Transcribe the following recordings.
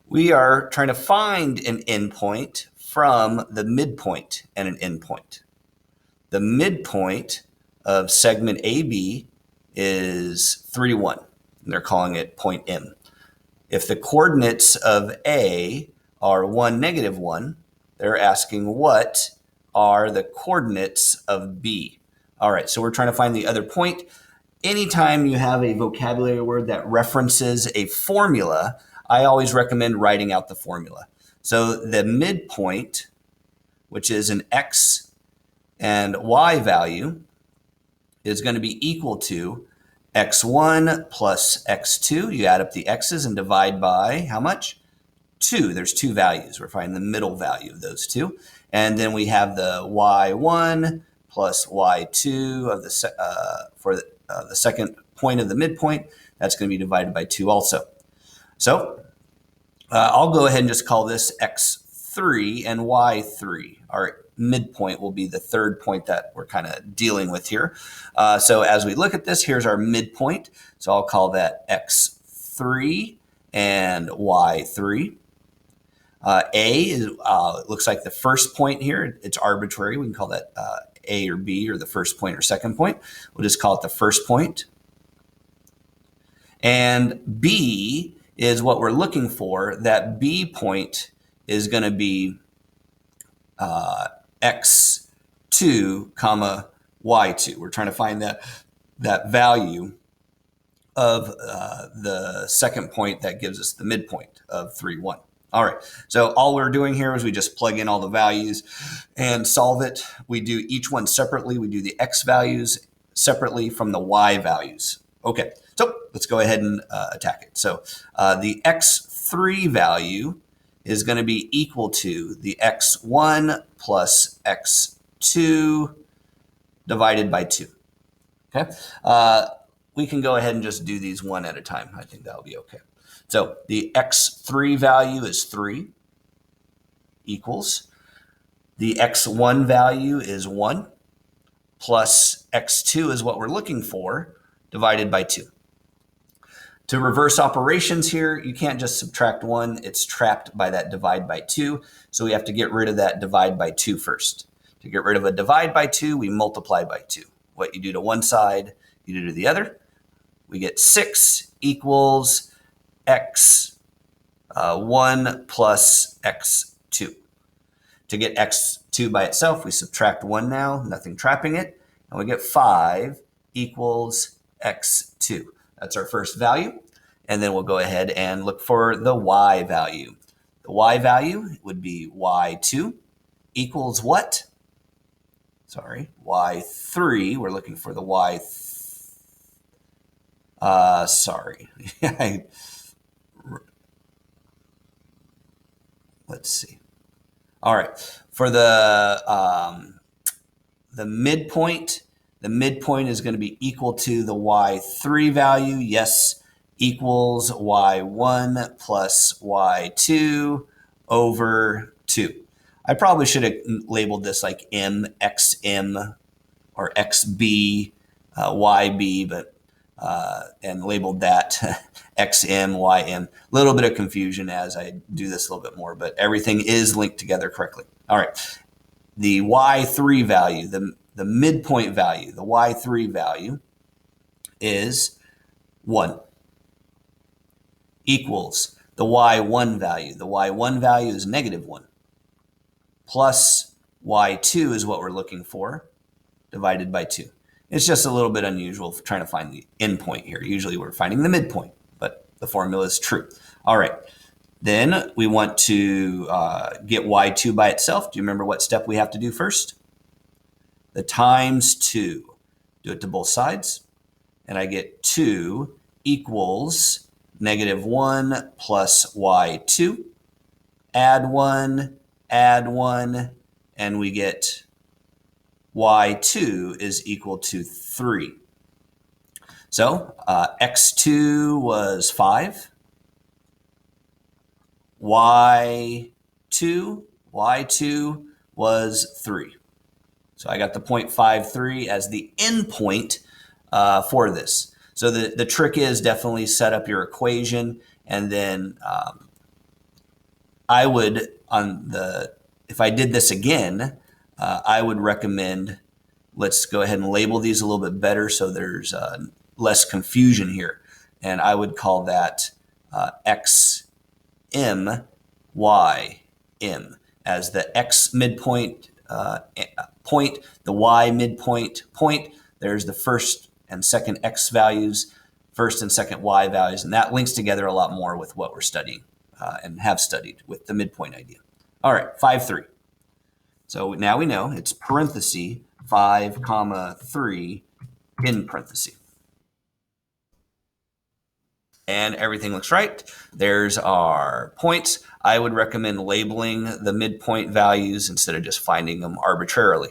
We are trying to find an endpoint from the midpoint and an endpoint. The midpoint of segment AB is 3, 1, and they're calling it point M. If the coordinates of A are 1, -1, they're asking what are the coordinates of B. All right, so we're trying to find the other point. Anytime you have a vocabulary word that references a formula, I always recommend writing out the formula. So the midpoint, which is an X and Y value, is going to be equal to X1 plus X2. You add up the X's and divide by how much? 2. There's 2 values. We're finding the middle value of those 2. And then we have the Y1 plus Y2 of the second point of the midpoint. That's going to be divided by 2 also. So I'll go ahead and just call this X3 and Y3. Our midpoint will be the third point that we're kind of dealing with here. So as we look at this, here's our midpoint. So I'll call that X3 and Y3. A is, looks like the first point here. It's arbitrary. We can call that A or B, or the first point or second point. We'll just call it the first point. And B is what we're looking for. That B point is going to be X2 comma Y2. We're trying to find that value of the second point that gives us the midpoint of 3, 1. All right, so all we're doing here is we just plug in all the values and solve it. We do each one separately. We do the X values separately from the Y values. Okay, so let's go ahead and attack it. So the X3 value is going to be equal to the X1 plus X2 divided by 2. Okay, we can go ahead and just do these one at a time. I think that'll be okay. So the X3 value is 3 equals the X1 value is 1 plus X2 is what we're looking for divided by 2. To reverse operations here, you can't just subtract 1. It's trapped by that divide by 2. So we have to get rid of that divide by 2 first. To get rid of a divide by 2, we multiply by 2. What you do to one side, you do to the other. We get 6 equals X1 plus X2. To get X2 by itself, we subtract 1 now, nothing trapping it, and we get 5 equals X2. That's our first value, and then we'll go ahead and look for the Y value. The Y value would be Y2 equals what? Sorry, Y3. We're looking for the Y. Sorry. Let's see. All right, for the midpoint is going to be equal to the Y3 value. Yes, equals Y1 plus Y2 over 2. I probably should have labeled this like M, XM, or XB, YB, but and labeled that XM, YM. A little bit of confusion as I do this a little bit more, but everything is linked together correctly. All right, the Y3 value, the midpoint value, the Y3 value is 1 equals the Y1 value. The Y1 value is -1 plus Y2 is what we're looking for divided by 2. It's just a little bit unusual for trying to find the endpoint here. Usually we're finding the midpoint, but the formula is true. All right, then we want to get Y2 by itself. Do you remember what step we have to do first? The times 2. Do it to both sides, and I get 2 equals -1 plus Y2. Add 1, and we get Y2 is equal to 3. So X2 was 5. Y2 was 3. So I got the 0.53 as the endpoint for this. So the trick is definitely set up your equation and then I would, if I did this again, I would recommend, let's go ahead and label these a little bit better so there's less confusion here. And I would call that X M Y M as the X midpoint point, the Y midpoint point. There's the first and second X values, first and second Y values, and that links together a lot more with what we're studying and have studied with the midpoint idea. All right, 5-3. So now we know it's parenthesis 5, 3 in parenthesis. And everything looks right. There's our points. I would recommend labeling the midpoint values instead of just finding them arbitrarily.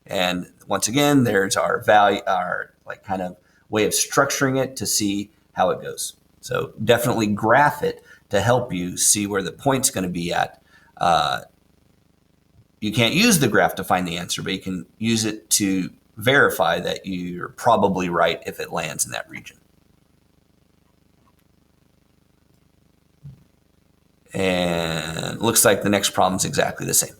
And once again, there's our value, our kind of way of structuring it to see how it goes. So definitely graph it to help you see where the point's going to be at. You can't use the graph to find the answer, but you can use it to verify that you're probably right if it lands in that region. And looks like the next problem is exactly the same.